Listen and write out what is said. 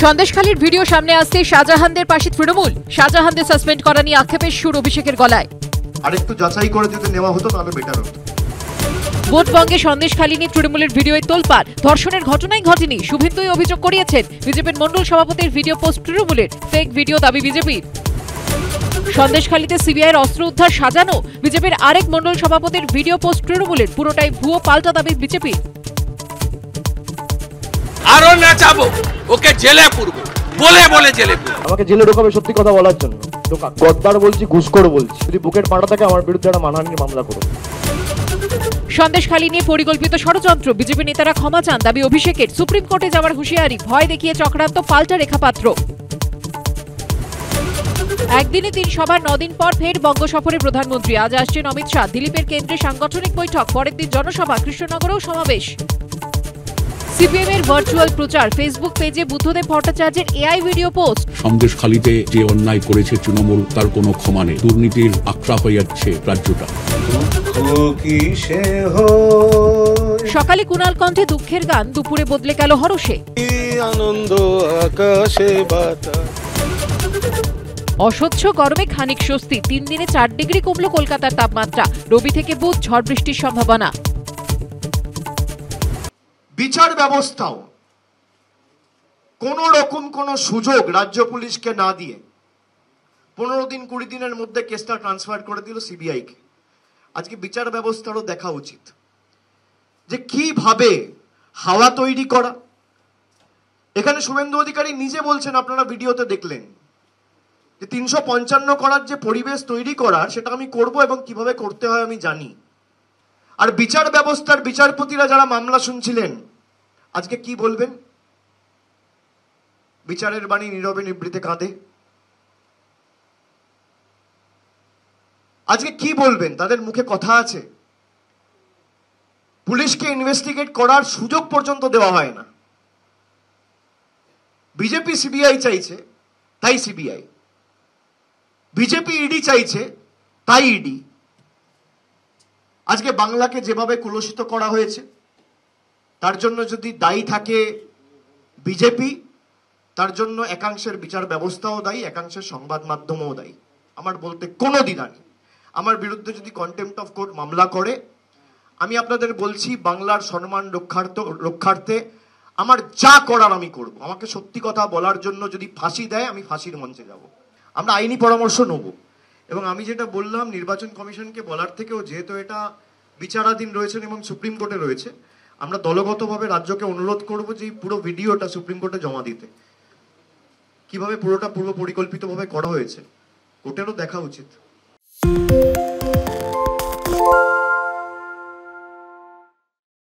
সন্দেশখালীর ভিডিও সামনে আসতে শাহজাহানদের পাশে তৃণমূল। শাহজাহানদের সাসপেন্ড করা নিয়ে আক্ষেপের সুর অভিষেকের গলায়। আরেকটু যাচাই করে যদি নেওয়া হতো তাহলে বেটার হতো। ভোটবঙ্গে সন্দেশখালী নিয়ে তৃণমূলের ভিডিওয় তোলপাড়। ধর্ষণের ঘটনাই ঘটেনি, শুভেন্দুই অভিযোগ করিয়েছেন। বিজেপির মণ্ডল সভাপতির ভিডিও পোস্ট তৃণমূলের, ফেক ভিডিও দাবি বিজেপির। সন্দেশখালীতে সিবিআইয়ের অস্ত্র উদ্ধার সাজানো, বিজেপির আরেক মণ্ডল সভাপতির ভিডিও পোস্ট তৃণমূলের, পুরোটাই ভুয়ো পাল্টা দাবি বিজেপির। আরো না চাবো ওকে জেলে পুরবো, বলে বলে জেলে পুরবো। আমাকে জেলে ঢোকাবে সত্যি কথা বলার জন্য। গদ্দার বলছি, ঘুষখোর বলছি। যদি বুকের পাটা থাকে আমার বিরুদ্ধে একটা মানহানির মামলা করো। সন্দেশখালী নিয়ে পরিকল্পিত ষড়যন্ত্র, বিজেপি নেতারা ক্ষমা চান, দাবি অভিষেকের। সুপ্রিম কোর্টে যাওয়ার হুঁশিয়ারি, ভয় দেখিয়ে চক্রান্ত পাল্টা রেখাপাত্র। একদিনে ৩ সভার ৯ দিন পর ফের বঙ্গ সফরে প্রধানমন্ত্রী। আজ আসছেন অমিত শাহ। দিলীপের কেন্দ্রে সাংগঠনিক বৈঠক, পরের দিন জনসভা, কৃষ্ণনগরেও সমাবেশ। সিপিএম এর ভার্চুয়াল প্রচার, ফেসবুক পেজে বুদ্ধদেব ভট্টাচার্যের এআই ভিডিও পোস্ট। সন্দেশখালীতে যে অন্যায় করেছে তৃণমূল, তার কোনো ক্ষমা নেই। দুর্নীতির আখড়া হয়ে যাচ্ছে রাজ্যটা। সকালে কুণাল কণ্ঠে দুঃখের গান, দুপুরে বদলে গেল হরষে। আনন্দ আকাশে বাতাস। অসহ্য গরমে খানিক স্বস্তি, 3 দিনে 4 ডিগ্রি কমল কলকাতার তাপমাত্রা। রবি থেকে বুধ ঝড় বৃষ্টির সম্ভাবনা। বিচার ব্যবস্থাও কোন রকম কোন সুযোগ রাজ্য পুলিশকে না দিয়ে 15 দিন 20 দিনের মধ্যে কেসটা ট্রান্সফার করে দিল সিবিআই কে। আজকে বিচার ব্যবস্থারও দেখা উচিত যে কিভাবে হাওয়া তৈরি করা। এখানে শুভেন্দু অধিকারী নিজে বলছেন, আপনারা ভিডিওতে দেখলেন, যে 355 করার যে পরিবেশ তৈরি করার, সেটা আমি করব এবং কিভাবে করতে হয় আমি জানি। আর বিচার ব্যবস্থার বিচারপতিরা যারা মামলা শুনছিলেন, আজকে কি বলবেন? বিচারের বাণী নীরবে নিভৃতে কাঁদে। আজকে কি বলবেন? তাদের মুখে কথা আছে? পুলিশকে ইনভেস্টিগেট করার সুযোগ পর্যন্ত দেওয়া হয় না। বিজেপি সিবিআই চাইছে, তাই সিবিআই। বিজেপি ইডি চাইছে, তাই ইডি। আজকে বাংলাকে যেভাবে কলুষিত করা হয়েছে, তার জন্য যদি দায়ী থাকে বিজেপি, তার জন্য একাংশের বিচার ব্যবস্থাও দায়ী, একাংশের সংবাদ মাধ্যমও দায়ী। আমার বলতে কোনো দ্বিধা নেই। আমার বিরুদ্ধে যদি কন্টেম্পট অফ কোর্ট মামলা করে, আমি আপনাদের বলছি, বাংলার সম্মান রক্ষার্থে আমার যা করার আমি করব। আমাকে সত্যি কথা বলার জন্য যদি ফাঁসি দেয়, আমি ফাঁসির মঞ্চে যাব। আমরা আইনি পরামর্শ নেব। এবং আমি যেটা বললাম, নির্বাচন কমিশনকে বলার থেকেও, যেহেতু এটা বিচারাধীন রয়েছে এবং সুপ্রিম কোর্টে রয়েছে, আমরা দলগতভাবে রাজ্যকে অনুরোধ করব যে এই পুরো ভিডিওটা সুপ্রিম কোর্টে জমা দিতে। কিভাবে পুরোটা পূর্ব পরিকল্পিতভাবে করা হয়েছে, কোর্টেরও দেখা উচিত।